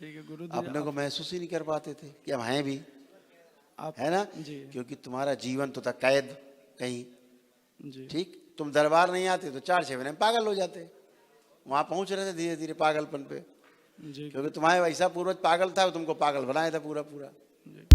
ठीक है गुरुदेव। अपने को महसूस ही नहीं कर पाते थे कि हम हैं भी, आप है ना? जी क्योंकि तुम्हारा जीवन तो था कैद कहीं। जी ठीक, तुम दरबार नहीं आते तो 4-6 महीने में पागल हो जाते। वहां पहुंच रहे थे धीरे धीरे पागलपन पे, जी क्योंकि तुम्हारे वैसा पूर्वज पागल था, तुमको पागल बनाया था पूरा पूरा। जी।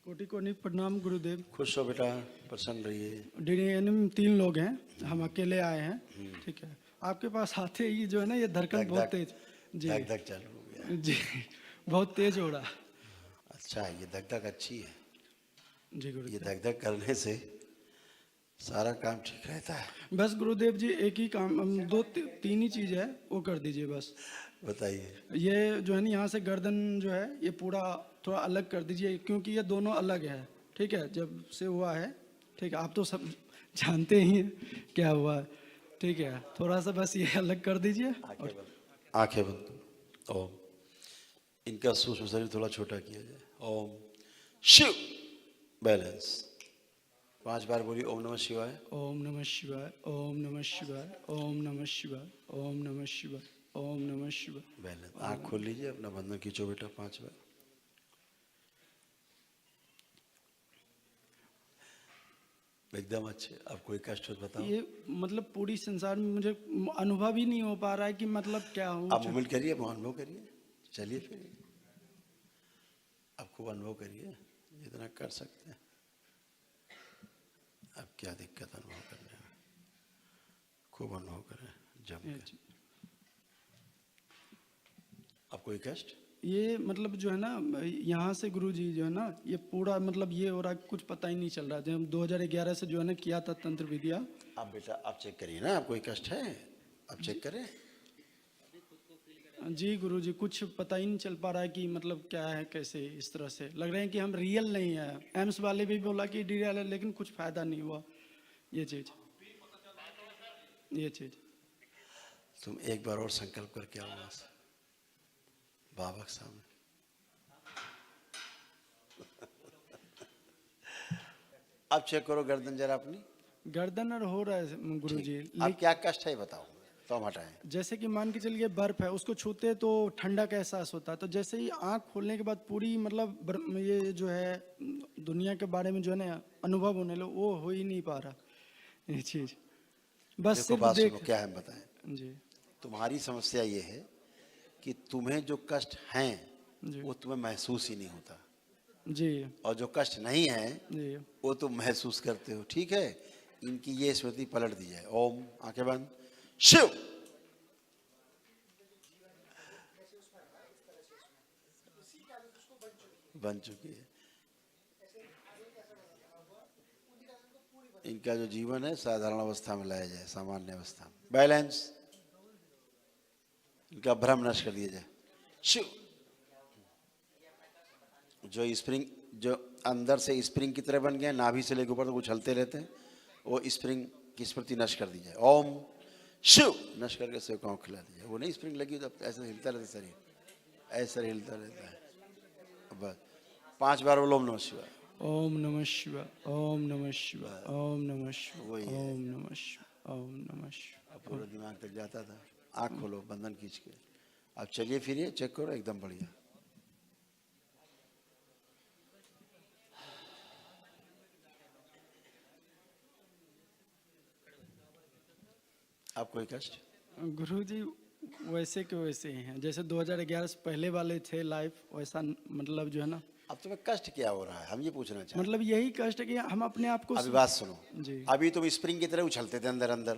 कोटि कोटि प्रणाम गुरुदेव। खुश हो बेटा, प्रसन्न रहिए। डीएनए में 3 लोग हैं, हम अकेले आए हैं। ठीक है, आपके पास आते ही जो है ना ये धड़कन धक बहुत धक तेज। जी धक धक चालू हो गया। जी बहुत तेज हो रहा। अच्छा, ये धक धक अच्छी है। जी ये गुरुदेव। धक धक करने से सारा काम ठीक रहता है। बस गुरुदेव जी एक ही काम, 2-3 ही चीज है, वो कर दीजिए बस। बताइए। ये जो है ना यहाँ से गर्दन जो है ये पूरा थोड़ा अलग कर दीजिए, क्योंकि ये दोनों अलग है। ठीक है, जब से हुआ है। ठीक है, आप तो सब जानते ही हैं क्या हुआ है। ठीक है, थोड़ा सा बस ये अलग कर दीजिए। आंखें बंद, आंखें बंद। ओम। इनका सूक्ष्म शरीर थोड़ा छोटा किया जाए। ओम शिव। बैलेंस। 5 बार बोलिए ओम नमः शिवाय। ओम नमः शिवाय, ओम नमः शिवाय, ओम नमः शिवाय, ओम नमः शिवाय, ओम नमः शिवाय। बैलेंस। आंख खोल लीजिए, अपना बंधन खींचो बेटा 5 बार। एकदम अच्छे। अब कोई कष्ट हो बताओ। ये मतलब पूरी संसार में मुझे अनुभव ही नहीं हो पा रहा है कि मतलब क्या हो। आप मूवमेंट करिए, आप अनुभव करिए, चलिए फिर आप खूब अनुभव करिए जितना कर सकते हैं। अब क्या दिक्कत अनुभव करने में, खूब अनुभव करें जम के। अब कोई कष्ट? ये मतलब जो है ना यहाँ से गुरुजी जो है ना ये पूरा मतलब ये हो रहा है, कुछ पता ही नहीं चल रहा है। जब 2011 से जो है ना किया था तंत्र विद्या। आप बेटा आप चेक करिए ना, आप कोई कष्ट है आप चेक करें। जी गुरुजी, कुछ पता ही नहीं चल पा रहा है कि मतलब क्या है कैसे। इस तरह से लग रहे हैं कि हम रियल नहीं है। एम्स वाले भी बोला कि रियल है, लेकिन कुछ फायदा नहीं हुआ। ये चीज तुम एक बार और संकल्प करके आओ वहां से बाबा के सामने। अब चेक करो गर्दन जरा अपनी। गर्दन और हो रहा है गुरुजी। अब क्या कष्ट है बताओ तो हम हटाएं। जैसे कि मान के चलिए बर्फ है, उसको छूते तो ठंडा का एहसास होता है। तो जैसे ही आंख खोलने के बाद पूरी मतलब ये जो है दुनिया के बारे में जो है ना अनुभव होने लो, वो हो ही नहीं पा रहा ये चीज। बस देखो सिर्फ बात देख। सुनो, क्या है बताएं। जी तुम्हारी समस्या ये है कि तुम्हें जो कष्ट हैं जी वो तुम्हें महसूस ही नहीं होता, जी और जो कष्ट नहीं है जी वो तुम महसूस करते हो। ठीक है, इनकी ये स्मृति पलट दी जाए। ओम, आंखें बंद। शिव। बन चुकी है। इनका जो जीवन है साधारण अवस्था में लाया जाए, सामान्य अवस्था में। बैलेंस। इनका भ्रम नष्ट कर दिया जाए। शिव। जो स्प्रिंग जो अंदर से स्प्रिंग की तरह बन गए, नाभि से लेकर ऊपर तक उछलते रहते हैं, वो स्प्रिंग की स्मृति नष्ट कर दी जाए। ओम शिव। नष्ट करके सेव को खिला दी जाए। वो नहीं स्प्रिंग लगी तो ऐसा हिलता रहता शरीर, ऐसा हिलता रहता है। बस 5 बार बोलो ओम नमः शिवाय। ओम नमः शिवाय, ओम नमः शिवाय, ओम नमः वही शिवाय, है। ओम नमः शिवाय, ओम नमः शिवाय। अब पूरा दिमाग तक जाता था। आँख खोलो, बंधन खींच के। अब चलिए फिरिए, चेक करो, एकदम बढ़िया। आप कोई कष्ट? गुरुजी वैसे के वैसे ही हैं, जैसे 2011 से पहले वाले थे लाइफ, वैसा मतलब जो है ना। अब तुम्हें कष्ट क्या हो रहा है, हम ये पूछना चाहते हैं। मतलब यही कष्ट है कि हम अपने आप को अभी बात सुनो। जी अभी तुम स्प्रिंग की तरह उछलते थे अंदर अंदर,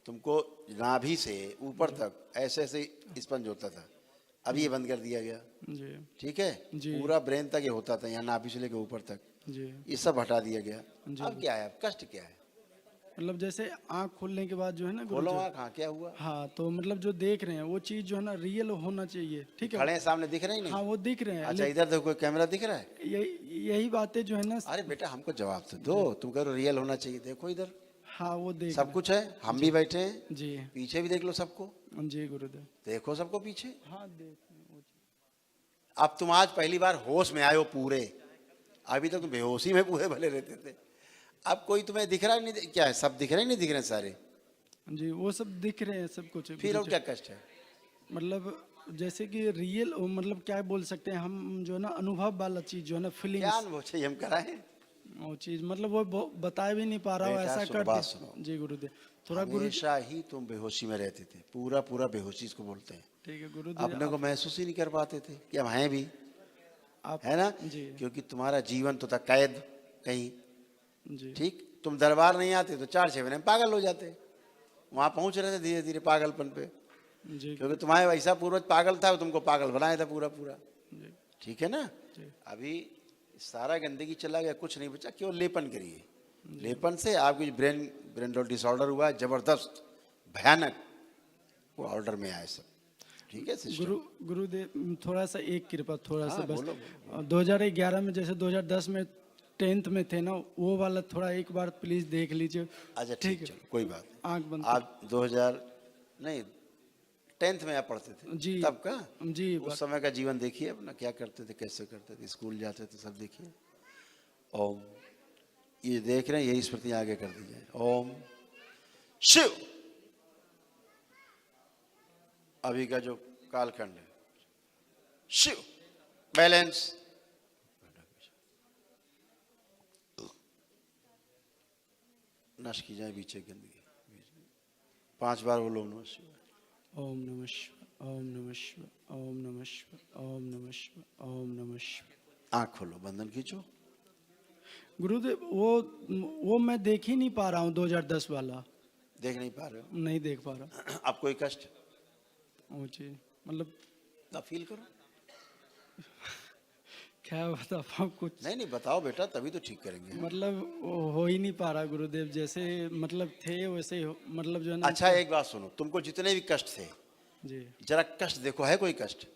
तुमको नाभि से ऊपर तक ऐसे ऐसे स्पंज होता था। अभी ये बंद कर दिया गया। जी ठीक है, जी पूरा ब्रेन तक ये होता था, यहाँ नाभि से लेकर ऊपर तक जी ये सब हटा दिया गया। जी। अब क्या है, अब कष्ट क्या है? मतलब जैसे आँख खोलने के बाद जो है ना खोलो गुरुजी। आँख। हाँ, क्या हुआ? हाँ, तो मतलब जो देख रहे हैं वो चीज जो है ना रियल होना चाहिए। ठीक है, खड़े हैं सामने, दिख रहे ही नहीं? हाँ वो दिख रहे हैं। अच्छा, इधर देखो, कोई कैमरा दिख रहा है? यही बातें जो है ना। अरे बेटा हमको जवाब तो दो, तुम कह रहे हो रियल होना चाहिए। देखो इधर हाँ वो देख सब कुछ है, हम भी बैठे हैं, जी पीछे भी देख लो सबको, जी गुरुदेव। देखो सबको पीछे। हाँ देख रहे हैं वो चीज़। अब तुम आज पहली बार होश में आए हो पूरे, अभी तक तुम बेहोशी में पूरे भले रहते थे। अब कोई तुम्हें दिख रहा नहीं, क्या है, सब दिख रहे नहीं दिख रहे सारे, जी वो सब दिख रहे हैं, सब कुछ फिर और गुरुजी। क्या कष्ट है? मतलब जैसे कि रियल, मतलब क्या बोल सकते हैं हम, जो है ना अनुभव वाला चीज, जो है ना क्या फीलिंग्स, अनुभव चाहिए हम कराएं? वो चीज मतलब वो बता भी नहीं पा रहा हूँ, बेटा ऐसा सुनो, करते। बात सुनो। जी गुरुदेव, थोड़ा गुरु। हमेशा ही तुम बेहोशी में रहते थे, पूरा पूरा बेहोशी इसको बोलते हैं। ठीक है गुरुदेव, अपने को महसूस ही नहीं कर पाते थे कि हम हैं भी, आप है ना? जी क्योंकि तुम्हारा जीवन तो था कैद कहीं। जी ठीक, तुम दरबार नहीं आते तो 4-6 महीने में पागल हो जाते, वहां पहुंच रहे थे धीरे धीरे पागलपन पे, जी क्योंकि तुम्हारे वैसा पूर्वज पागल था, तुमको पागल बनाया था पूरा पूरा। जी ठीक है ना? जी अभी सारा गंदगी चला गया, कुछ नहीं बचा, केवल लेपन करिए। लेपन से आपकी ब्रेन ब्रेन डिसऑर्डर हुआ है जबरदस्त, भयानक, वो ऑर्डर में आए सब। ठीक है सिस्टर? गुरुदेव, थोड़ा सा एक कृपा, थोड़ा सा हाँ, बस। बोलो, 2011 में जैसे 2010 में 10th में थे ना, वो वाला थोड़ा एक बार प्लीज देख लीजिए। अच्छा ठीक, है, चलो कोई बात नहीं। आंख बंद आप 2000 नहीं 10th में आप पढ़ते थे जी तब का? जी उस समय का जीवन देखिए अपना, क्या करते थे, कैसे करते थे, स्कूल जाते थे, सब देखिए। ओम, ये देख रहे हैं, यही स्मृति आगे कर दीजिए। ओम शिव। अभी का जो कालखंड है, शिव, बैलेंस। नश की जाए पीछे गंदगी, 5 बार बोलो ओम नमः शिवाय। ओम नमः शिवाय, ओम नमः शिवाय, ओम नमः शिवाय, ओम नमः शिवाय, ओम नमः शिवाय। आंख खोलो, बंधन खींचो। गुरुदेव, वो मैं देख ही नहीं पा रहा हूँ 2010 वाला, देख नहीं पा रहे हो? नहीं देख पा रहा। अब कोई कष्ट ओ जी, मतलब ना फील करो। क्या बता पाऊँ कुछ, नहीं नहीं बताओ बेटा, तभी तो ठीक करेंगे। मतलब वो हो ही नहीं पा रहा गुरुदेव, जैसे मतलब थे वैसे ही मतलब जो है ना। अच्छा एक बात सुनो, तुमको जितने भी कष्ट थे, जी, जरा कष्ट देखो, है कोई कष्ट?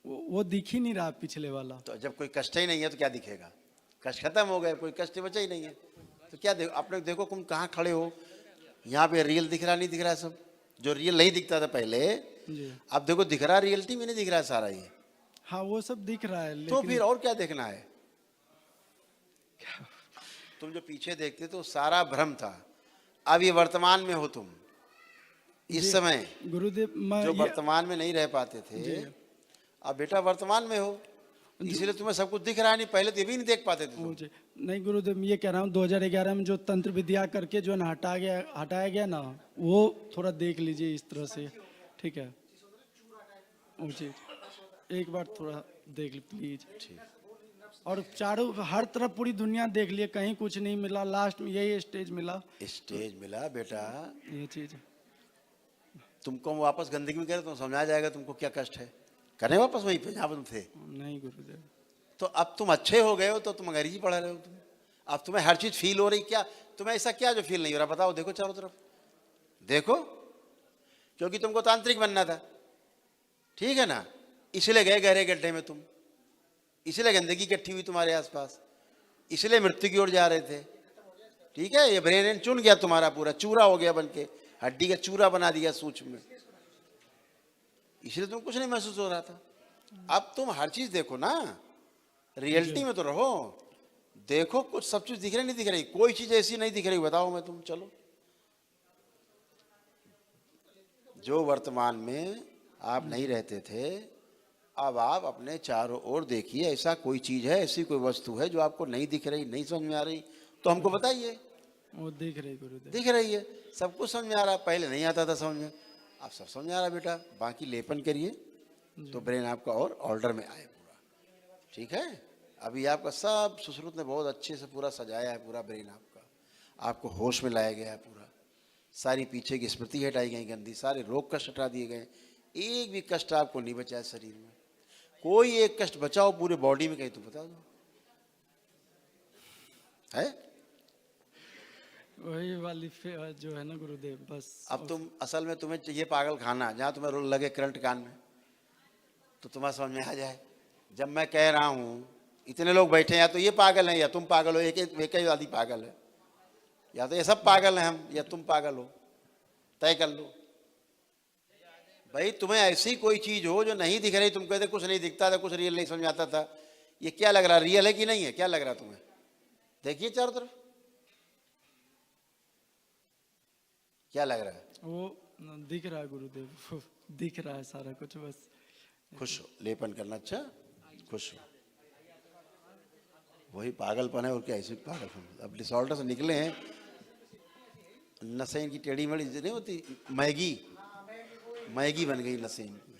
वो दिख ही नहीं रहा पिछले वाला। तो जब कोई कष्ट ही नहीं है तो क्या दिखेगा? कष्ट खत्म हो गए, कोई कष्ट बचा ही नहीं है, तो क्या देखो? अपने देखो तुम कहाँ खड़े हो, यहाँ पे रियल दिख रहा नहीं दिख रहा सब, जो रियल नहीं दिखता था पहले, जी अब देखो दिख रहा, रियलिटी में नहीं दिख रहा सारा ये। हाँ, वो सब दिख रहा है, तो लेकिन फिर और क्या देखना है? तुम जो पीछे देखते तो सारा भ्रम था, अब ये वर्तमान में हो तुम इस समय। गुरुदेव मैं जो ये वर्तमान में नहीं रह पाते थे, अब बेटा वर्तमान में हो, इसीलिए तुम्हें सब कुछ दिख रहा है, नहीं पहले तो ये भी नहीं देख पाते थे तुम। मुझे नहीं गुरुदेव, मैं ये कह रहा हूँ 2011 में जो तंत्र विद्या करके जो है ना हटाया गया ना, वो थोड़ा देख लीजिए इस तरह से, ठीक है? जी, एक बार थोड़ा देख ली प्लीज। और चारों हर तरफ पूरी दुनिया देख लिए, कहीं कुछ नहीं मिला, लास्ट में यही स्टेज मिला, स्टेज मिला बेटा, ये चीज। तुमको हम वापस गंदगी में करे तो समझ आ जाएगा तुमको क्या कष्ट है, करें वापस वहीं पे जहाँ पर तुम थे। नहीं गुरुदेव, तो अब तुम अच्छे हो गए हो तो तुम अंग्रेजी पढ़ा रहे हो तुम, अब तुम्हें हर चीज फील हो रही, क्या तुम्हें ऐसा क्या जो फील नहीं हो रहा बताओ? देखो चारों तरफ देखो, क्योंकि तुमको तांत्रिक बनना था, ठीक है ना? इसलिए गए गहरे गड्ढे में तुम, इसलिए गंदगी इकट्ठी हुई तुम्हारे आसपास, इसलिए मृत्यु की ओर जा रहे थे। ठीक है, ये ब्रेन चुन गया तुम्हारा, पूरा चूरा हो गया, बनके हड्डी का चूरा बना दिया सूक्ष्म में, इसलिए तुम कुछ नहीं महसूस हो रहा था। अब तुम हर चीज देखो ना, रियलिटी में तो रहो, देखो कुछ सब चीज दिख रही नहीं दिख रही, कोई चीज ऐसी नहीं दिख रही बताओ मैं तुम, चलो जो वर्तमान में आप नहीं रहते थे, अब आप अपने चारों ओर देखिए, ऐसा कोई चीज है, ऐसी कोई वस्तु है जो आपको नहीं दिख रही, नहीं समझ में आ रही, तो हमको बताइए। वो दिख रही गुरुदेव, दिख रही है, सब कुछ समझ में आ रहा, पहले नहीं आता था समझ में, अब सब समझ में आ रहा बेटा। बाकी लेपन करिए तो ब्रेन आपका और ऑर्डर में आए पूरा, ठीक है? अभी आपका सब सुश्रुत ने बहुत अच्छे से पूरा सजाया है, पूरा ब्रेन आपका, आपको होश में लाया गया है पूरा, सारी पीछे की स्मृति हटाई गई गंदी, सारे रोग कष्ट हटा दिए गए, एक भी कष्ट आपको नहीं बचा है शरीर में, कोई एक कष्ट बचाओ पूरे बॉडी में कहीं तो बता दो, है? वही वाली जो है ना गुरुदेव, बस। अब तुम असल में तुम्हें चाहिए पागल खाना, जहाँ तुम्हें लगे करंट कान में, तो तुम्हें समझ में आ जाए। जब मैं कह रहा हूँ इतने लोग बैठे हैं, या तो ये पागल हैं या तुम पागल हो, एक ही आदि पागल है, या तो ये सब पागल हैं हम, या तुम पागल हो, तय कर लो भाई। तुम्हें ऐसी कोई चीज हो जो नहीं दिख रही, तुम कहते कुछ नहीं दिखता था, कुछ रियल नहीं समझ में आता था, ये क्या लग रहा, रियल है कि नहीं है, क्या लग रहा तुम्हें? देखिए चारों तरफ, क्या लग रहा है? वो दिख रहा है गुरुदेव, दिख रहा है सारा कुछ, बस खुश हो, लेपन करना अच्छा, खुश हो। वही पागलपन है और क्या, ऐसे पागलपन। अब डिसऑर्डर से निकले हैं, नसें इनकी टेढ़ी मेढ़ी नहीं होती, मैगी मैगी बन गई नसें इनकी।